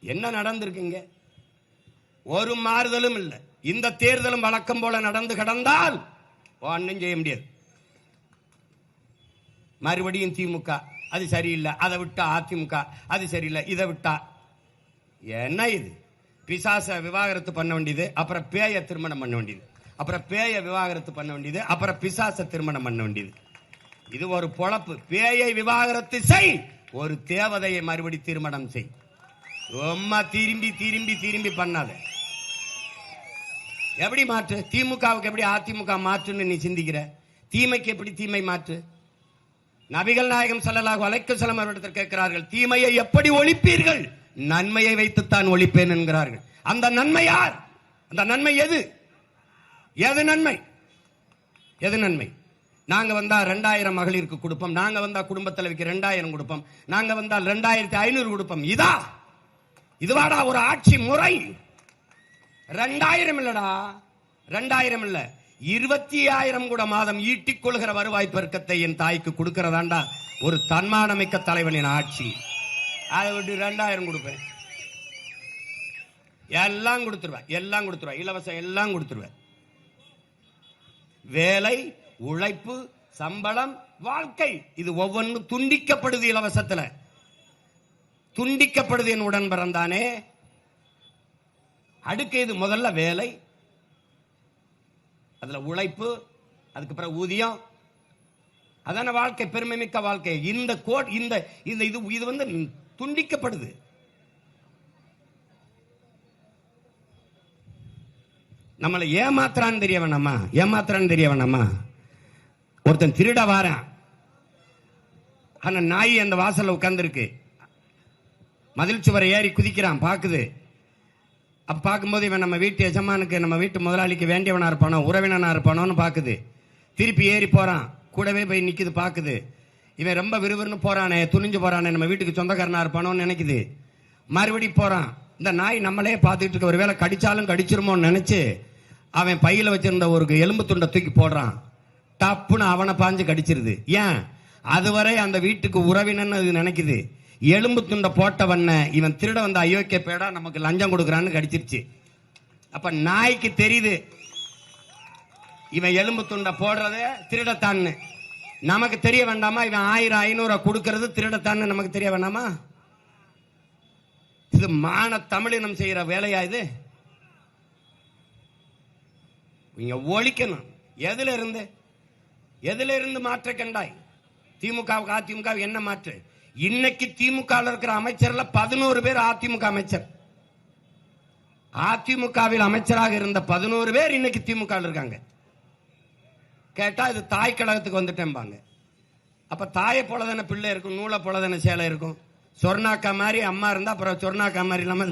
என்ன நடந்திருக்குங்க? ஒரு மாறுதலும் இல்லை. இந்த தேர்தலும் வழக்கம் போல நடந்து கடந்தால் ஒன்னும் செய்ய முடியாது. மறுபடியும் திமுக அது சரியில்லை, அதை விட்டா அதிமுக அது சரியில்லை, இதை விட்டா என்ன இது? பிசாச விவாகரத்து பண்ண வேண்டியது, அப்புறம் பேய திருமணம் பண்ண வேண்டியது, அப்புறம் பேய விவாகரத்து பண்ண வேண்டியது, அப்புறம் பிசாச திருமணம் பண்ண வேண்டியது. இது ஒரு பொழப்பு. பேயை விவாகரத்து செய், ஒரு தேவதையை மறுபடி திருமணம் செய். ரொம்ப திரும்பி திரும்பி திரும்பி பண்ணாத. எப்படி மாற்று? திமுகவுக்கு எப்படி அதிமுக மாற்றுன்னு நீ சிந்திக்கிற? தீமைக்கு எப்படி தீமை மாற்று? நபிகள் நாயகம் ஸல்லல்லாஹு அலைஹி வஸல்லம் அவர்களிடத்தில் கேட்கிறார்கள், தீமையை எப்படி ஒழிப்பீர்கள்? நன்மையை வைத்துத்தான் ஒழிப்பேன் என்கிறார்கள். அந்த நன்மை யார்? அந்த நன்மை எது? எது நன்மை? எது நன்மை? நாங்க வந்தா 2000 மகளிருக்கு கொடுப்போம், நாங்க வந்தா குடும்ப தலைவிக்கு 2000 கொடுப்போம், நாங்க வந்தால் 2500 கொடுப்போம். இதுவாடா ஒரு ஆட்சி முறை? 2000 இல்லடா, 2000 இல்ல, 25,000 கூட மாதம் ஈட்டிக் கொள்கிற வருவாய் பெருக்கத்தை என் தாய்க்கு கொடுக்கிறதாண்டா ஒரு தன்மானமிக்க தலைவனின் ஆட்சி. அதை விட்டு 2000 கொடுப்பேன், எல்லாம் கொடுத்துருவேன், எல்லாம் கொடுத்துருவேன், இலவசம் எல்லாம் கொடுத்துருவேன். வேலை, உழைப்பு, சம்பளம், வாழ்க்கை, இது ஒவ்வொன்றும் துண்டிக்கப்படுது. இலவசத்துல துண்டிக்கப்படுது. என் உடன் பிறந்தானே. அடுக்கு இது முதல்ல வேலை, அதுல உழைப்பு, அதுக்கு பிறகு ஊதியம், அதான வாழ்க்கை, பெருமை மிக்க வாழ்க்கை. இந்த கோட் இந்த இது இது வந்து துண்டிக்கப்படுது. நம்மளை ஏமாத்துறான்னு தெரிய வேணாமா? ஏமாத்துறான்னு தெரிய வேணாமா? ஒருத்தன் திருட வாரான், ஆனா நாய் அந்த வாசல்ல உட்கார்ந்து இருக்கு, மதில் சுவரை ஏறி குதிக்கிறான், பாக்குது. அப்ப பார்க்கும்போது இவன் நம்ம வீட்டு எஜமானுக்கு, நம்ம வீட்டு முதலாளிக்கு வேண்டியவனா இருப்பானோ, உறவினனா இருப்பானோன்னு பாக்குது. திருப்பி ஏறி போறான், கூடவே போய் நிக்குது, பாக்குது. இவன் ரொம்ப விறுவிறுன்னு போறானே, துணிஞ்சு போறானே, நம்ம வீட்டுக்கு சொந்தக்காரனா இருப்பானோன்னு நினைக்குது. மறுபடி போறான். இந்த நாய் நம்மளே பார்த்துட்டு இருக்க, ஒருவேளை கடிச்சாலும் கடிச்சிருமோன்னு நினைச்சு அவன் பையில வச்சிருந்த ஒரு எலும்பு துண்டை தூக்கி போடுறான். டப்புன்னு அவனை பாஞ்சு கடிச்சிருது. ஏன்? அதுவரை அந்த வீட்டுக்கு உறவினன்னு அது நினைக்குது. எலும்பு துண்டை போட்டவன இவன் திருட வந்த அயோக்கிய பேடா நமக்கு லஞ்சம் கொடுக்கறான்னு கடிச்சிருச்சு. அப்ப நாய்க்கு தெரியுது இவன் எலும்பு துண்டை போடுறதே திருடத்தான்னு. நமக்கு தெரிய வேண்டாமா? இவன் 1000 500 கொடுக்கறது திருடத்தான்னு நமக்கு தெரிய வேண்டாமா? இது மான தமிழினம் செய்யற வேலையா? இது நீங்க ஒழிக்கணும். எதுல இருந்து மாற்ற கண்டாய்? திமுகவுக்கு அதிமுக என்ன மாற்று? இன்னைக்கு திமுக இருக்கிற அமைச்சர்ல 11 பேர் அதிமுக அமைச்சர். அதிமுகவில் அமைச்சராக இருந்த 11 பேர் இன்னைக்கு திமுக இருக்காங்க. கேட்டா இது தாய் கழகத்துக்கு வந்துட்டேன்பாங்க. அப்ப தாயை போலதான பிள்ளை இருக்கும், நூலை போலதான சேலை இருக்கும். சொர்ணாக்கா மாதிரி அம்மா இருந்தா அப்புறம் சொர்ணாக்கா மாதிரி இல்லாம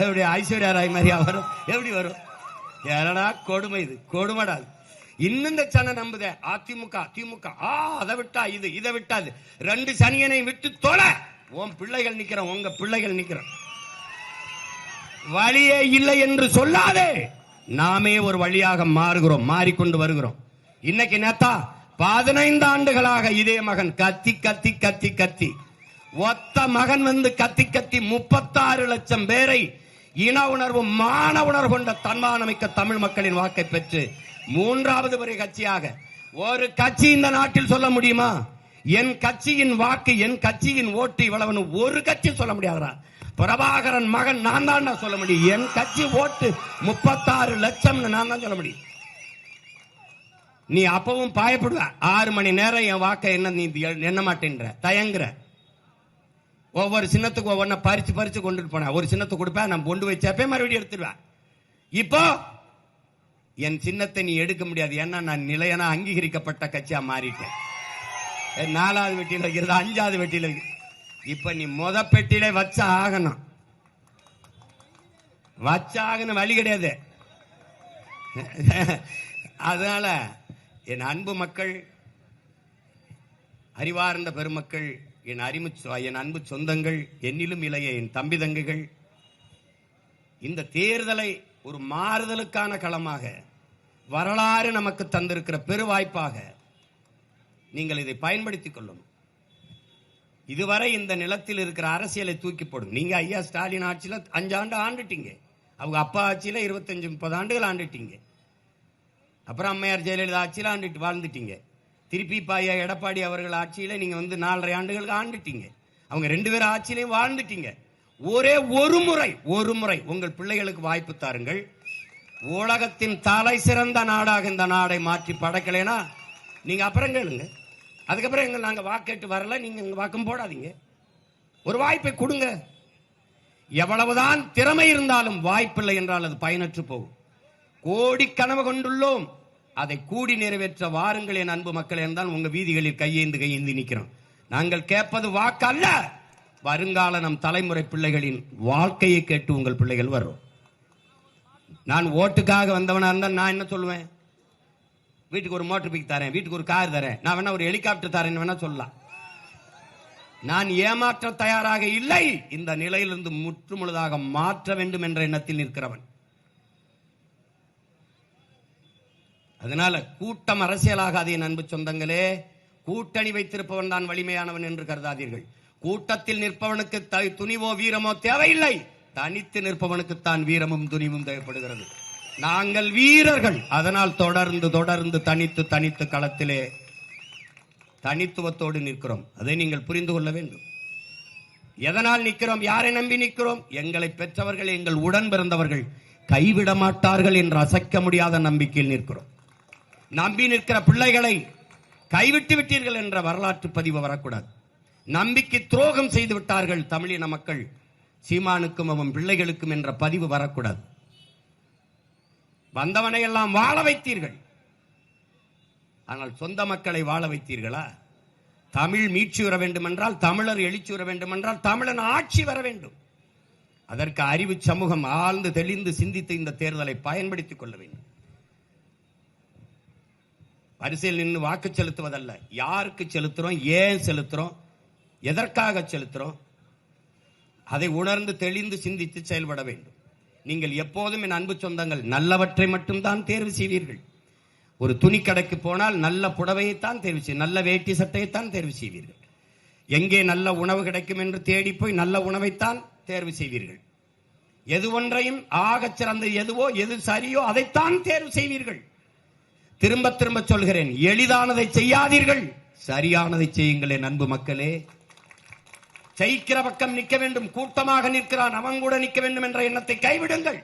எப்படி ஐஸ்வர்யா ராய் மாதிரி வரும்? எப்படி வரும்? ஏடா கொடுமை, இது கொடுமடா. இன்னும் இந்த சனை நம்புத அதிமுக திமுக, அதை விட்டா இது, இதை விட்டாது. 2 சனியனை விட்டு தொலை, உன் பிள்ளைகள் நிக்கிற, உங்க பிள்ளைகள் நிக்கிற. வழியே இல்லை என்று சொல்லாதே. நாமே ஒரு வழியாக மாறுகிறோம், மாறிக்கொண்டு வருகிறோம். இன்னைக்கு நேத்தா 15 ஆண்டுகளாக இதே மகன் கத்தி கத்தி கத்தி கத்தி, ஒத்த மகன் வந்து கத்தி கத்தி 36 லட்சம் பேரை இன உணர்வு, மான உணர்வு கொண்ட தன்மானமிக்க தமிழ் மக்களின் வாக்கை பெற்று 3வது பெரிய கட்சியாக ஒரு கட்சி இந்த நாட்டில் சொல்ல முடியுமா? என் கட்சியின் வாக்கு, என் கட்சியின் ஓட்டு இவ்வளவு ஒரு கட்சி சொல்ல முடியாதா? பிரபாகரன் மகன் நான் தான் சொல்ல முடியும். என் கட்சி ஓட்டு 36 லட்சம் நான் தான் சொல்ல முடியும். நீ அப்பவும் பாயப்படுவ. 6 மணி நேரம் என் வாக்கை என்ன நீ எண்ண மாட்டேன்ற, தயங்குற. ஒவ்வொரு சின்னத்துக்கு ஒவ்வொன்ன பறிச்சு பறிச்சு கொண்டுட்டு போன. ஒரு சின்னத்தை கொடுப்பேன், நான் கொண்டு வச்சப்பே மறுபடியும் எடுத்துருவேன். இப்போ என் சின்னத்தை நீ எடுக்க முடியாது. ஏன்னா நான் நிலையான அங்கீகரிக்கப்பட்ட கட்சியா மாறிட்டேன். 4வது வெட்டியில வைக்கிறது, 5வது வெட்டியில வைக்கிறது. இப்ப நீ முத பெட்டியில வச்ச ஆகணும், வச்சாகணும், வழி கிடையாது. அதனால என் அன்பு மக்கள், அறிவார்ந்த பெருமக்கள், என் அன்பு சொந்தங்கள், என்னிலும் இளைய என் தம்பி தங்கைகள், இந்த தேர்தலை ஒரு மாறுதலுக்கான களமாக, வரலாறு நமக்கு தந்திருக்கிற பெரு வாய்ப்பாக நீங்கள் இதை பயன்படுத்திக் கொள்ளணும். இதுவரை இந்த நிலத்தில் இருக்கிற அரசியலை தூக்கி போடும். நீங்க ஐயா ஸ்டாலின் ஆட்சியில 5 ஆண்டு ஆண்டுட்டீங்க, அவங்க அப்பா ஆட்சியில 25-30 ஆண்டுகள் ஆண்டுட்டீங்க, அப்புறம் அம்மையார் ஜெயலலிதா ஆட்சியில ஆண்டுட்டு வாழ்ந்துட்டீங்க, திருப்பி ஐயா எடப்பாடி அவர்கள் ஆட்சியில நீங்க 4.5 ஆண்டுகளுக்கு ஆண்டுட்டீங்க, அவங்க 2 பேரும் ஆட்சியிலையும் வாழ்ந்துட்டீங்க. ஒரே ஒரு முறை உங்கள் பிள்ளைகளுக்கு வாய்ப்பு தாருங்கள். உலகத்தின் தலை சிறந்த நாடாக இந்த நாடை மாற்றி படைக்கலைனா நீங்க அப்புறம் கேளுங்க. அதுக்கப்புறம் நாங்க வாக்கேட்டு வரல, நீங்க வாக்கம் போடாதீங்க. ஒரு வாய்ப்பை கொடுங்க. எவ்வளவுதான் திறமை இருந்தாலும் வாய்ப்பில்லை என்றால் அது பயனற்று போகும். கோடி கனவு கொண்டுள்ளோம், அதை கூடி நிறைவேற்ற வாருங்கள் என் அன்பு மக்கள் என்றால் உங்க வீதிகளில் கையேந்தி நிற்கிறோம். நாங்கள் கேட்பது வாக்கு அல்ல, வருங்கால நம் தலைமுறை பிள்ளைகளின் வாழ்க்கையை கேட்டு உங்கள் பிள்ளைகள் வரும். நான் ஓட்டுக்காக வந்தவனா இருந்தா நான் என்ன சொல்லுவேன்? வீட்டுக்கு ஒரு மோட்டர் பைக் தரேன், வீட்டுக்கு ஒரு கார் தரேன், நான் வேணா ஒரு ஹெலிகாப்டர் தரேன் வேணா சொல்லலாம். நான் ஏமாற்ற தயாராக இல்லை. இந்த நிலையிலிருந்து முற்றுமுழுதாக மாற்ற வேண்டும் என்ற எண்ணத்தில் நிற்கிறவன். அதனால கூட்டம் அரசியலாகாதே அன்பு சொந்தங்களே. கூட்டணி வைத்திருப்பவன் தான் வலிமையானவன் என்று கருதாதீர்கள். கூட்டத்தில் நிற்பவனுக்கு துணிவோ வீரமோ தேவையில்லை, தனித்து நிற்பவனுக்குத்தான் வீரமும் துணிவும் தேவைப்படுகிறது. நாங்கள் வீரர்கள், அதனால் தொடர்ந்து தனித்து களத்திலே தனித்துவத்தோடு நிற்கிறோம். அதை நீங்கள் புரிந்து கொள்ள வேண்டும். எதனால் நிற்கிறோம்? யாரை நம்பி நிற்கிறோம்? எங்களை பெற்றவர்கள், எங்கள் உடன் பிறந்தவர்கள் கைவிட மாட்டார்கள் என்ற அசைக்க முடியாத நம்பிக்கையில் நிற்கிறோம். நம்பி நிற்கிற பிள்ளைகளை கைவிட்டு விட்டீர்கள் என்ற வரலாற்று பதிவு வரக்கூடாது. நம்பிக்கை துரோகம் செய்து விட்டார்கள் தமிழின மக்கள் சீமானுக்கும் அவன் பிள்ளைகளுக்கும் என்ற பதிவு வரக்கூடாது. வந்தவனை எல்லாம் வாழ வைத்தீர்கள், ஆனால் சொந்த மக்களை வாழ வைத்தீர்களா? தமிழ் மீட்சி வர வேண்டும் என்றால், தமிழர் எழுச்சி வர வேண்டும் என்றால் தமிழன் ஆட்சி வர வேண்டும். அதற்கு அறிவு சமூகம் ஆழ்ந்து தெளிந்து சிந்தித்து இந்த தேர்தலை பயன்படுத்திக் கொள்ள வேண்டும். வரிசையில் நின்று வாக்கு செலுத்துவதல்ல, யாருக்கு செலுத்துறோம், ஏன் செலுத்துறோம், எதற்காக செலுத்துறோம், அதை உணர்ந்து தெளிந்து சிந்தித்து செயல்பட வேண்டும். நீங்கள் எப்போதும் என் அன்பு சொந்தங்கள் நல்லவற்றை மட்டும்தான் தேர்வு செய்வீர்கள். ஒரு துணி கடைக்கு போனால் நல்ல புடவையைத்தான் தேர்வு செய்வீர்கள், நல்ல வேட்டி சட்டையைத்தான் தேர்வு செய்வீர்கள். எங்கே நல்ல உணவு கிடைக்கும் என்று தேடி போய் நல்ல உணவைத்தான் தேர்வு செய்வீர்கள். எது ஒன்றையும் ஆகச் சிறந்த எதுவோ, எது சரியோ அதைத்தான் தேர்வு செய்வீர்கள். திரும்ப சொல்கிறேன், எளிதானதை செய்யாதீர்கள், சரியானதை செய்யுங்கள் என் அன்பு மக்களே. ஜெயிக்கிற பக்கம் நிற்க வேண்டும், கூட்டமாக நிற்கிறான் அவன் கூட நிற்க வேண்டும் என்ற எண்ணத்தை கைவிடுங்கள்.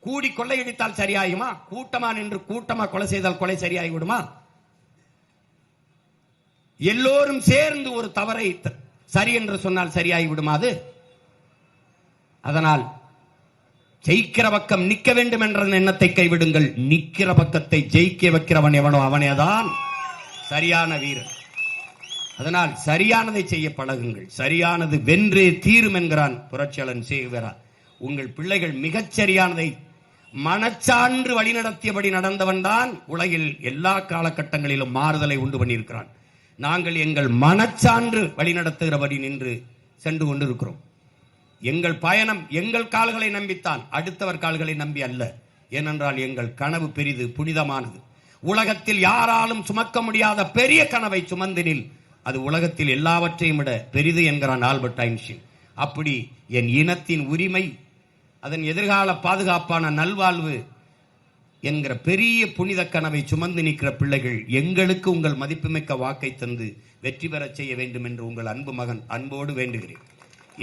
கூடி கொள்ளையடித்தால் சரியாகுமா? கூட்டமா நின்று கூட்டமா கொலை செய்தால் கொலை சரியாகிவிடுமா? எல்லோரும் சேர்ந்து ஒரு தவறை சரி என்று சொன்னால் சரியாகிவிடுமா அது? அதனால் ஜெயிக்கிற பக்கம் நிற்க வேண்டும் என்ற எண்ணத்தை கைவிடுங்கள். நிற்கிற பக்கத்தை ஜெயிக்க வைக்கிறவன் எவனோ அவனேதான் சரியான வீரன். அதனால் சரியானதை செய்ய பழகுங்கள். சரியானது வென்றே தீரும் என்கிறான் புரட்சியாளன் சேகுவேரா. உங்கள் பிள்ளைகள் மிகச் சரியானதை மனச்சான்று வழிநடத்தியபடி நடந்தவன் தான் உலகில் எல்லா காலகட்டங்களிலும் மாறுதலை உண்டு பண்ணியிருக்கிறான். நாங்கள் எங்கள் மனச்சான்று வழிநடத்துகிறபடி நின்று சென்று கொண்டிருக்கிறோம். எங்கள் பயணம் எங்கள் கால்களை நம்பித்தான், அடுத்தவர் கால்களை நம்பி அல்ல. ஏனென்றால் எங்கள் கனவு பெரிது, புனிதமானது. உலகத்தில் யாராலும் சுமக்க முடியாத பெரிய கனவை சுமந்தினில் அது உலகத்தில் எல்லாவற்றையும் விட பெரிது என்கிறான் ஆல்பர்ட் ஐன்ஸ்டீன். அப்படி என் இனத்தின் உரிமை, அதன் எதிர்கால பாதுகாப்பான நல்வாழ்வு என்கிற பெரிய புனித கனவை சுமந்து நிற்கிற பிள்ளைகள் எங்களுக்கு உங்கள் மதிப்புமிக்க வாக்கை தந்து வெற்றி பெறச் செய்ய வேண்டும் என்று உங்கள் அன்பு மகன் அன்போடு வேண்டுகிறேன்.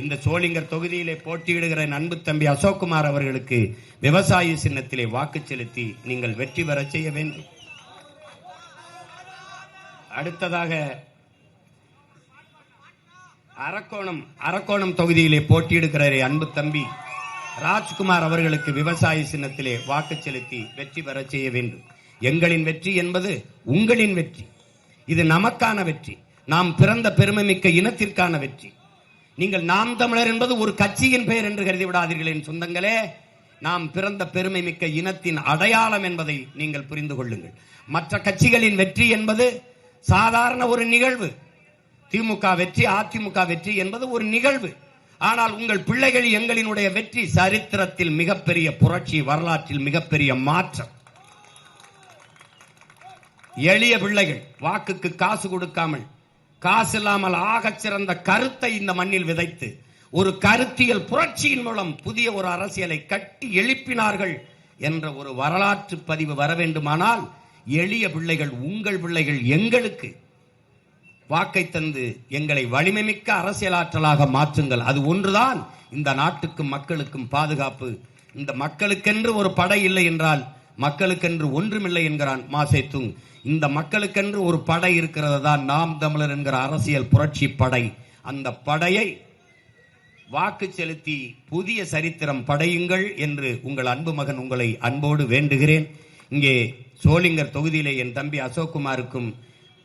இந்த சோளிங்கர் தொகுதியிலே போட்டியிடுகிற அன்பு தம்பி அசோக்குமார் அவர்களுக்கு விவசாய சின்னத்திலே வாக்கு செலுத்தி நீங்கள் வெற்றி பெறச் செய்ய வேண்டும். அடுத்ததாக அரக்கோணம் தொகுதியிலே போட்டியிடுகிற அன்பு தம்பி ராஜ்குமார் அவர்களுக்கு விவசாய சின்னத்திலே வாக்கு செலுத்தி வெற்றி பெற செய்ய வேண்டும். எங்களின் வெற்றி என்பது உங்களின் வெற்றி. இது நமக்கான வெற்றி, நாம் பிறந்த பெருமை மிக்க இனத்திற்கான வெற்றி. நீங்கள் நாம் தமிழர் என்பது ஒரு கட்சியின் பெயர் என்று கருதி விடாதீர்கள் என் சொந்தங்களே. நாம் பிறந்த பெருமை மிக்க இனத்தின் அடையாளம் என்பதை நீங்கள் புரிந்து கொள்ளுங்கள். மற்ற கட்சிகளின் வெற்றி என்பது சாதாரண ஒரு நிகழ்வு. திமுக வெற்றி, அதிமுக வெற்றி என்பது ஒரு நிகழ்வு. ஆனால் உங்கள் பிள்ளைகள் எங்களினுடைய வெற்றி சரித்திரத்தில் மிகப்பெரிய புரட்சி, வரலாற்றில் மிகப்பெரிய மாற்றம். எளிய பிள்ளைகள், வாக்குக்கு காசு கொடுக்காமல் காசு இல்லாமல் ஆகச் சிறந்த கருத்தை இந்த மண்ணில் விதைத்து ஒரு கருத்தியல் புரட்சியின் மூலம் புதிய ஒரு அரசியலை கட்டி எழுப்பினார்கள் என்ற ஒரு வரலாற்று பதிவு வர வேண்டுமானால் எளிய பிள்ளைகள், உங்கள் பிள்ளைகள் எங்களுக்கு வாக்கை தந்து எங்களை வலிமைமிக்க அரசியலாற்றலாக மாற்றுங்கள். அது ஒன்றுதான் இந்த நாட்டுக்கும் மக்களுக்கும் பாதுகாப்பு. இந்த மக்களுக்கென்று ஒரு படை இல்லை என்றால் மக்களுக்கென்று ஒன்றுமில்லை என்கிறான் மாசேத்துங். இந்த மக்களுக்கென்று ஒரு படை இருக்கிறது தான் நாம் தமிழர் என்கிற அரசியல் புரட்சி படை. அந்த படையை வாக்கு செலுத்தி புதிய சரித்திரம் படையுங்கள் என்று உங்கள் அன்பு மகன் உங்களை அன்போடு வேண்டுகிறேன். இங்கே சோளிங்கர் தொகுதியிலே என் தம்பி அசோக்குமாருக்கும்,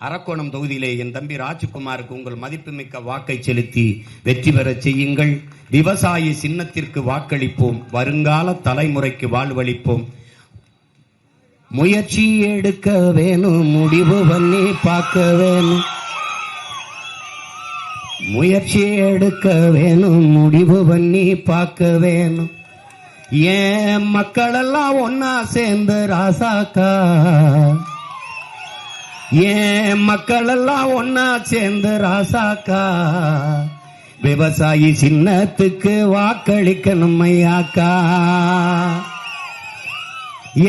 அரக்கோணம் தொகுதியிலே என் தம்பி ராஜ்குமாருக்கு உங்கள் மதிப்புமிக்க வாக்கை செலுத்தி வெற்றி பெற செய்யுங்கள். விவசாயி சின்னத்திற்கு வாக்களிப்போம், வருங்கால தலைமுறைக்கு வாழ்வளிப்போம். முயற்சி எடுக்க வேணும், முடிவு பண்ணி பார்க்க வேணும். முயற்சி எடுக்க வேணும், முடிவு பண்ணி பார்க்க வேணும். ஏன் மக்கள் எல்லாம் ஒன்னா சேர்ந்து ராசாக்கா, ஏன் மக்கள் எல்லாம் ஒன்னா சேர்ந்து ராசாக்கா, விவசாயி சின்னத்துக்கு வாக்களிக்கணும் ஐயாக்கா.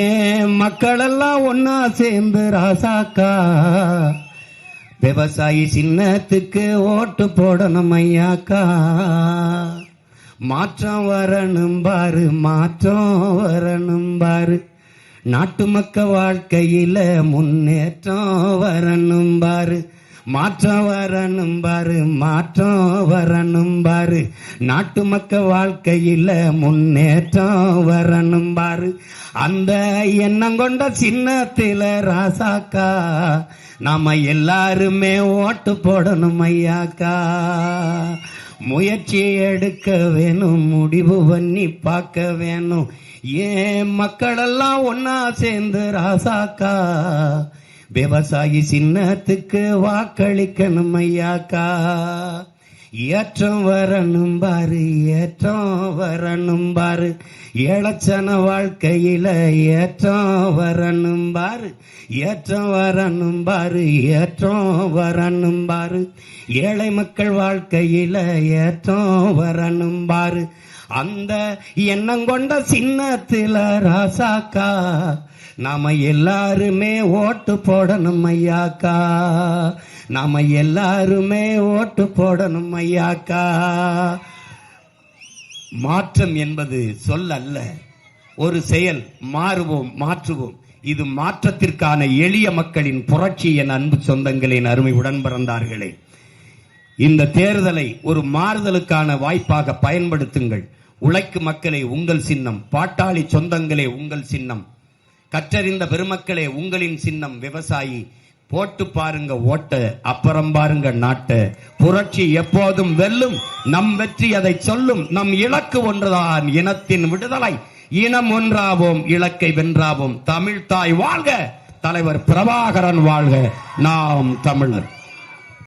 ஏன் மக்கள் எல்லாம் ஒன்னா சேர்ந்து ராசாக்கா, விவசாயி சின்னத்துக்கு ஓட்டு போடணும் ஐயாக்கா. மாற்றம் வரணும் பாரு, மாற்றம் வரணும் பாரு, நாட்டு மக்க வாழ்க்கையில முன்னேற்றம் வரணும் பாரு. மாற்றம் வரணும் பாரு, மாற்றம் வரணும் பாரு, நாட்டு மக்க வாழ்க்கையில முன்னேற்றம் வரணும் பாரு. அந்த எண்ணம் கொண்ட சின்னத்தில ராசாக்கா நாம எல்லாருமே ஓட்டு போடணும் ஐயாக்கா. முயற்சி எடுக்க வேணும், முடிவு பண்ணி பார்க்க வேணும். ஏன் மக்கள் எல்லாம் ஒன்னா சேர்ந்து ராசாக்கா, விவசாயி சின்னத்துக்கு வாக்களிக்கணும் ஐயாக்கா. ஏற்றம் வரணும் பாரு, ஏற்றம் வரணும் பாரு, ஏழச்சன வாழ்க்கையில ஏற்றம் வரணும் பாரு, ஏற்றம் வரணும் பாரு, ஏற்றம் வரணும் பாரு, ஏழை மக்கள் வாழ்க்கையில ஏற்றம் வரணும் பாரு. அந்த எண்ணம் கொண்ட சின்னத்தில ராசாக்கா நாம எல்லாருமே ஓட்டு போடணும் ஐயாக்கா. நாம எல்லாருமே ஓட்டு போடணும் ஐயாக்கா. மாற்றம் என்பது சொல் அல்ல, ஒரு செயல். மாறுவோம், மாற்றுவோம். இது மாற்றத்திற்கான எளிய மக்களின் புரட்சி. என் அன்பு சொந்தங்களின் அருமை உடன் பிறந்தார்களே, இந்த தேர்தலை ஒரு மாறுதலுக்கான வாய்ப்பாக பயன்படுத்துங்கள். உழைக்கும் மக்களே உங்கள் சின்னம், பாட்டாளி சொந்தங்களே உங்கள் சின்னம், கற்றறிந்த பெருமக்களே உங்களின் சின்னம் விவசாயி. போட்டு பாருங்க ஓட்ட, அப்புறம் பாருங்க நாட்ட. புரட்சி எப்போதும் வெல்லும், நம் வெற்றி அதை சொல்லும். நம் இலக்கு ஒன்றுதான், இனத்தின் விடுதலை. இனம் ஒன்றாவோம், இலக்கை வென்றாவோம். தமிழ் தாய் வாழ்க, தலைவர் பிரபாகரன் வாழ்க. நாம் தமிழர்.